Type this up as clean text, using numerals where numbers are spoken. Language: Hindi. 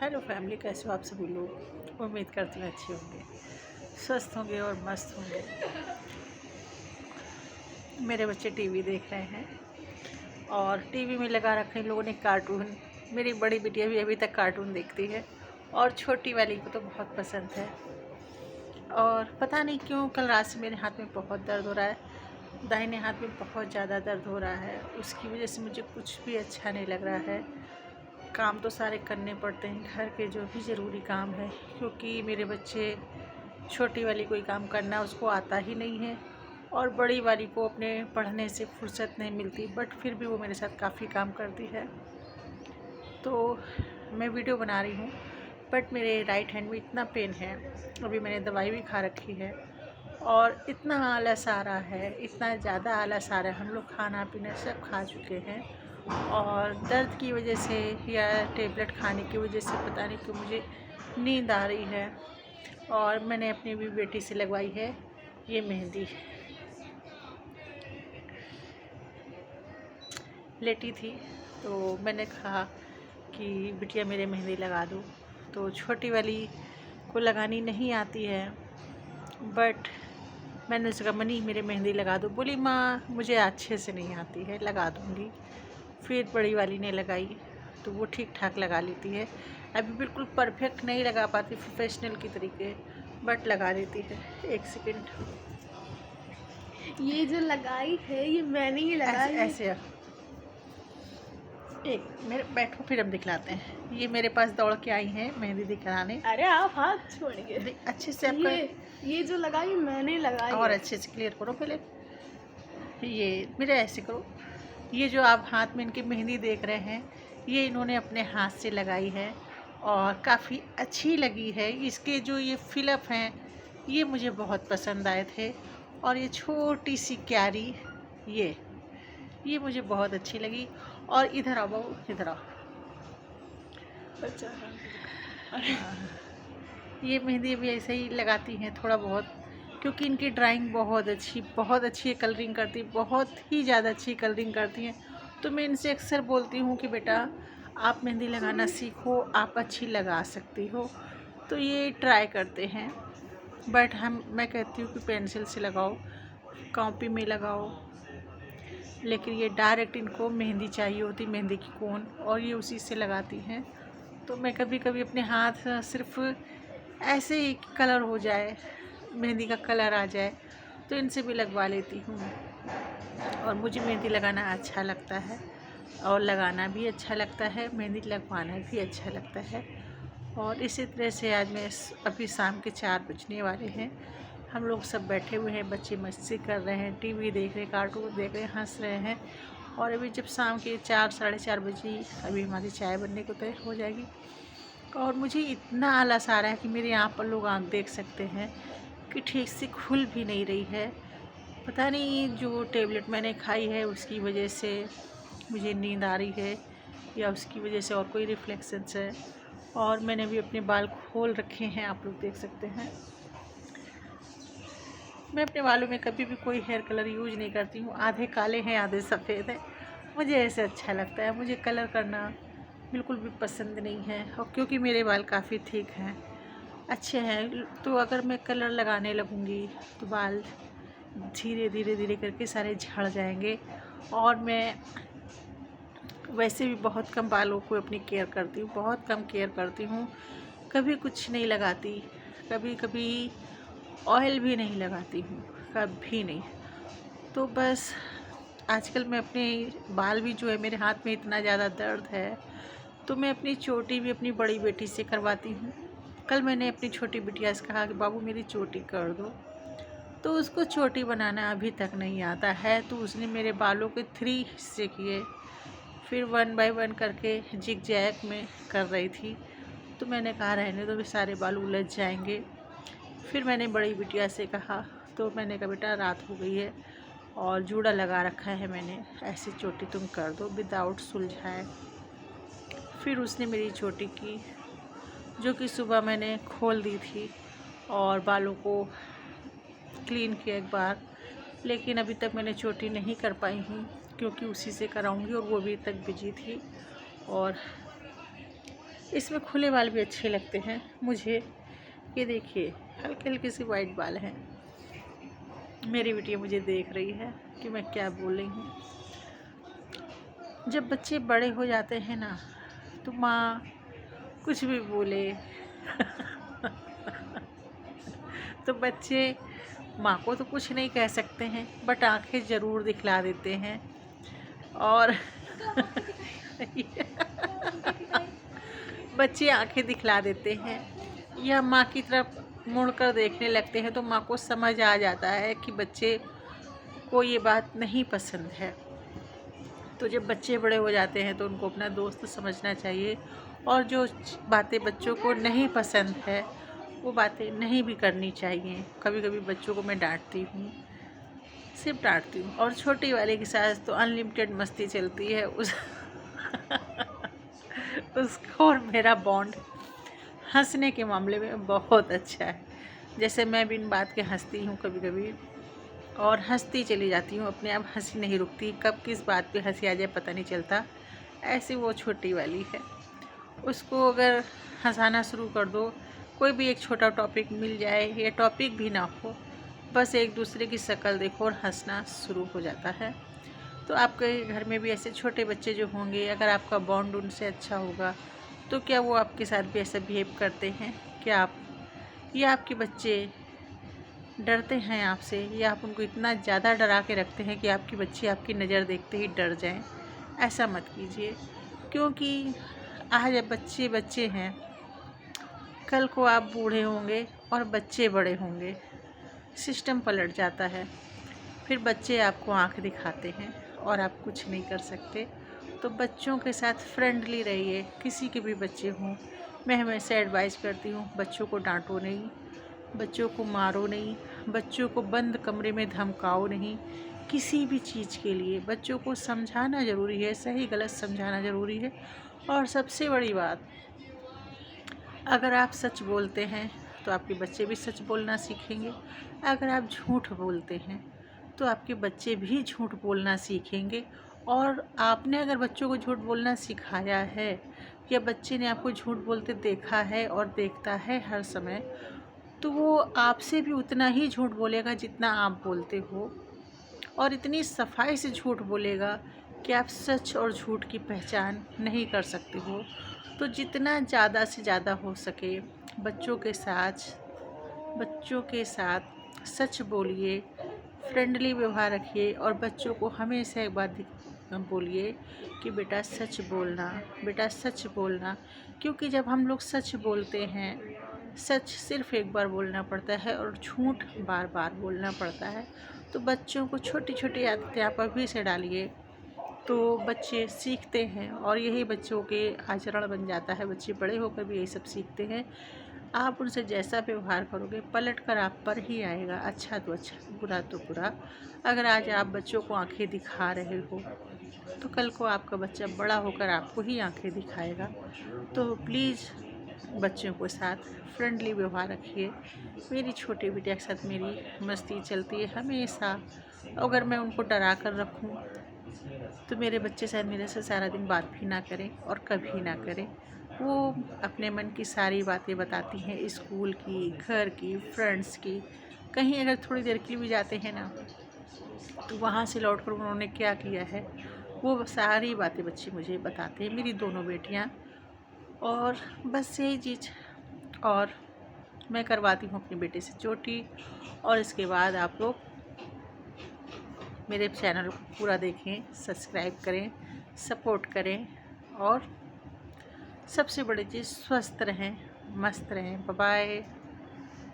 हेलो फैमिली, कैसे हो आप सभी लोग। उम्मीद करती हूँ अच्छे होंगे, स्वस्थ होंगे और मस्त होंगे। मेरे बच्चे टीवी देख रहे हैं और टीवी में लगा रखे इन लोगों ने कार्टून। मेरी बड़ी बिटिया भी अभी तक कार्टून देखती है और छोटी वाली को तो बहुत पसंद है। और पता नहीं क्यों कल रात से मेरे हाथ में बहुत दर्द हो रहा है, दाहिने हाथ में बहुत ज़्यादा दर्द हो रहा है। उसकी वजह से मुझे कुछ भी अच्छा नहीं लग रहा है। काम तो सारे करने पड़ते हैं, घर के जो भी ज़रूरी काम है, क्योंकि मेरे बच्चे, छोटी वाली कोई काम करना उसको आता ही नहीं है और बड़ी वाली को अपने पढ़ने से फुर्सत नहीं मिलती, बट फिर भी वो मेरे साथ काफ़ी काम करती है। तो मैं वीडियो बना रही हूँ, बट मेरे राइट हैंड में इतना पेन है। अभी मैंने दवाई भी खा रखी है और इतना आलस आ रहा है, इतना ज़्यादा आलस आ रहा है। हम लोग खाना पीना सब खा चुके हैं और दर्द की वजह से या टेबलेट खाने की वजह से पता नहीं क्यों मुझे नींद आ रही है। और मैंने अपनी भी बेटी से लगवाई है ये मेहंदी। लेटी थी तो मैंने कहा कि बिटिया मेरे मेहंदी लगा दो। तो छोटी वाली को लगानी नहीं आती है, बट मैंने उसका मनी मेरे मेहंदी लगा दो। बोली माँ मुझे अच्छे से नहीं आती है, लगा दूँगी। फिर बड़ी वाली ने लगाई तो वो ठीक ठाक लगा लेती है। अभी बिल्कुल परफेक्ट नहीं लगा पाती प्रोफेशनल की तरीके, बट लगा लेती है। एक सेकंड, ये जो लगाई है ये मैंने ही लगाई है। ऐसे एक मेरे बैठो, फिर हम दिखलाते हैं। ये मेरे पास दौड़ के आई हैं मेहंदी दिखलाने। अरे आप हाथ छोड़िए। अच्छे से आपका ये जो लगाई मैंने लगाई और है। अच्छे से क्लियर करो पहले। ये मेरे ऐसे करो। ये जो आप हाथ में इनकी मेहंदी देख रहे हैं, ये इन्होंने अपने हाथ से लगाई है और काफ़ी अच्छी लगी है। इसके जो ये फिलअप हैं ये मुझे बहुत पसंद आए थे। और ये छोटी सी क्यारी, ये मुझे बहुत अच्छी लगी। और इधर आओ बहू, इधर आओ। अच्छा ये मेहंदी भी ऐसे ही लगाती हैं थोड़ा बहुत, क्योंकि इनकी ड्राइंग बहुत अच्छी कलरिंग करती, बहुत ही ज़्यादा अच्छी कलरिंग करती हैं। तो मैं इनसे अक्सर बोलती हूँ कि बेटा आप मेहंदी लगाना सीखो, आप अच्छी लगा सकती हो। तो ये ट्राई करते हैं, बट मैं कहती हूँ कि पेंसिल से लगाओ, कॉपी में लगाओ। लेकिन ये डायरेक्ट इनको मेहंदी चाहिए होती, मेहंदी की कोन, और ये उसी से लगाती हैं। तो मैं कभी कभी अपने हाथ सिर्फ ऐसे ही कलर हो जाए, मेहंदी का कलर आ जाए, तो इनसे भी लगवा लेती हूँ। और मुझे मेहंदी लगाना अच्छा लगता है और लगाना भी अच्छा लगता है, मेहंदी लगवाना भी अच्छा लगता है। और इसी तरह से आज मैं अभी शाम के 4 बजने वाले हैं। हम लोग सब बैठे हुए हैं, बच्चे मस्ती कर रहे हैं, टीवी देख रहे हैं, कार्टून देख रहे हैं, हंस रहे हैं। और अभी जब शाम के 4 साढ़े 4 बजे अभी हमारी चाय बनने को तैयार हो जाएगी। और मुझे इतना आलस आ रहा है कि मेरे यहाँ पर लोग आँख देख सकते हैं कि ठीक से खुल भी नहीं रही है। पता नहीं जो टेबलेट मैंने खाई है उसकी वजह से मुझे नींद आ रही है या उसकी वजह से और कोई रिफ्लेक्शंस है। और मैंने भी अपने बाल खोल रखे हैं, आप लोग देख सकते हैं। मैं अपने बालों में कभी भी कोई हेयर कलर यूज नहीं करती हूँ, आधे काले हैं आधे सफ़ेद हैं। मुझे ऐसे अच्छा लगता है, मुझे कलर करना बिल्कुल भी पसंद नहीं है। और क्योंकि मेरे बाल काफ़ी ठीक हैं, अच्छे हैं, तो अगर मैं कलर लगाने लगूँगी तो बाल धीरे धीरे धीरे करके सारे झड़ जाएंगे। और मैं वैसे भी बहुत कम बालों को अपनी केयर करती हूँ, बहुत कम केयर करती हूँ। कभी कुछ नहीं लगाती, कभी कभी ऑयल भी नहीं लगाती हूँ, कभी नहीं। तो बस आजकल मैं अपने बाल भी जो है, मेरे हाथ में इतना ज़्यादा दर्द है तो मैं अपनी चोटी भी अपनी बड़ी बेटी से करवाती हूँ। कल मैंने अपनी छोटी बिटिया से कहा कि बाबू मेरी चोटी कर दो, तो उसको चोटी बनाना अभी तक नहीं आता है। तो उसने मेरे बालों के 3 हिस्से किए, फिर 1 बाय 1 करके जिग जैग में कर रही थी। तो मैंने कहा रहने दो, भी सारे बाल उलझ जाएंगे। फिर मैंने बड़ी बिटिया से कहा, तो मैंने कहा बेटा रात हो गई है और जूड़ा लगा रखा है मैंने, ऐसी चोटी तुम कर दो विदाउट सुलझाए। फिर उसने मेरी चोटी की, जो कि सुबह मैंने खोल दी थी और बालों को क्लीन किया एक बार। लेकिन अभी तक मैंने चोटी नहीं कर पाई हूँ, क्योंकि उसी से कराऊंगी और वो अभी तक बिजी थी। और इसमें खुले बाल भी अच्छे लगते हैं मुझे। ये देखिए हल्के हल्के से वाइट बाल हैं। मेरी बिटिया मुझे देख रही है कि मैं क्या बोल रही हूँ। जब बच्चे बड़े हो जाते हैं ना तो माँ कुछ भी बोले तो बच्चे माँ को तो कुछ नहीं कह सकते हैं, बट आंखें ज़रूर दिखला देते हैं। और बच्चे आंखें दिखला देते हैं या माँ की तरफ मुड़कर देखने लगते हैं, तो माँ को समझ आ जाता है कि बच्चे को ये बात नहीं पसंद है। तो जब बच्चे बड़े हो जाते हैं तो उनको अपना दोस्त समझना चाहिए, और जो बातें बच्चों को नहीं पसंद है वो बातें नहीं भी करनी चाहिए। कभी कभी बच्चों को मैं डांटती हूँ, सिर्फ डांटती हूँ। और छोटी वाले के साथ तो अनलिमिटेड मस्ती चलती है। उसको और मेरा बॉन्ड हंसने के मामले में बहुत अच्छा है। जैसे मैं बिन बात के हंसती हूँ कभी कभी, और हंसती चली जाती हूँ, अपने आप हंसी नहीं रुकती, कब किस बात पे हंसी आ जाए पता नहीं चलता। ऐसी वो छोटी वाली है, उसको अगर हंसाना शुरू कर दो, कोई भी एक छोटा टॉपिक मिल जाए या टॉपिक भी ना हो, बस एक दूसरे की शक्ल देखो और हंसना शुरू हो जाता है। तो आपके घर में भी ऐसे छोटे बच्चे जो होंगे, अगर आपका बॉन्ड उनसे अच्छा होगा तो क्या वो आपके साथ भी ऐसा बिहेव करते हैं? क्या आप या आपके बच्चे डरते हैं आपसे, या आप उनको इतना ज़्यादा डरा के रखते हैं कि आपकी बच्ची आपकी नज़र देखते ही डर जाएं? ऐसा मत कीजिए, क्योंकि आज बच्चे बच्चे हैं, कल को आप बूढ़े होंगे और बच्चे बड़े होंगे, सिस्टम पलट जाता है। फिर बच्चे आपको आंख दिखाते हैं और आप कुछ नहीं कर सकते। तो बच्चों के साथ फ्रेंडली रहिए, किसी के भी बच्चे हों। मैं हमेशा एडवाइस करती हूँ, बच्चों को डांटो नहीं, बच्चों को मारो नहीं, बच्चों को बंद कमरे में धमकाओ नहीं। किसी भी चीज़ के लिए बच्चों को समझाना ज़रूरी है, सही गलत समझाना ज़रूरी है। और सबसे बड़ी बात, अगर आप सच बोलते हैं तो आपके बच्चे भी सच बोलना सीखेंगे। अगर आप झूठ बोलते हैं तो आपके बच्चे भी झूठ बोलना सीखेंगे। और आपने अगर बच्चों को झूठ बोलना सिखाया है, या बच्चे ने आपको झूठ बोलते देखा है और देखता है हर समय, तो वो आपसे भी उतना ही झूठ बोलेगा जितना आप बोलते हो, और इतनी सफाई से झूठ बोलेगा कि आप सच और झूठ की पहचान नहीं कर सकते हो। तो जितना ज़्यादा से ज़्यादा हो सके बच्चों के साथ सच बोलिए, फ्रेंडली व्यवहार रखिए, और बच्चों को हमेशा एक बात बोलिए कि बेटा सच बोलना, बेटा सच बोलना। क्योंकि जब हम लोग सच बोलते हैं, सच सिर्फ एक बार बोलना पड़ता है और झूठ बार बार बोलना पड़ता है। तो बच्चों को छोटी छोटी आदतें आप अभी से डालिए तो बच्चे सीखते हैं, और यही बच्चों के आचरण बन जाता है। बच्चे बड़े होकर भी यही सब सीखते हैं। आप उनसे जैसा व्यवहार करोगे पलट कर आप पर ही आएगा, अच्छा तो अच्छा, बुरा तो बुरा। अगर आज आप बच्चों को आंखें दिखा रहे हो तो कल को आपका बच्चा बड़ा होकर आपको ही आंखें दिखाएगा। तो प्लीज़ बच्चों के साथ फ्रेंडली व्यवहार रखिए। मेरी छोटी बिटिया के साथ मेरी मस्ती चलती है हमेशा। अगर मैं उनको डरा कर रखूँ तो मेरे बच्चे शायद मेरे से सारा दिन बात भी ना करें और कभी ना करें। वो अपने मन की सारी बातें बताती हैं, स्कूल की, घर की, फ्रेंड्स की। कहीं अगर थोड़ी देर के लिए भी जाते हैं ना, तो वहाँ से लौटकर उन्होंने क्या किया है वो सारी बातें बच्चे मुझे बताते हैं, मेरी दोनों बेटियाँ। और बस यही चीज़, और मैं करवाती हूँ अपने बेटे से चोटी। और इसके बाद आप लोग मेरे चैनल को पूरा देखें, सब्सक्राइब करें, सपोर्ट करें, और सबसे बड़ी चीज़ स्वस्थ रहें, मस्त रहें। Bye bye.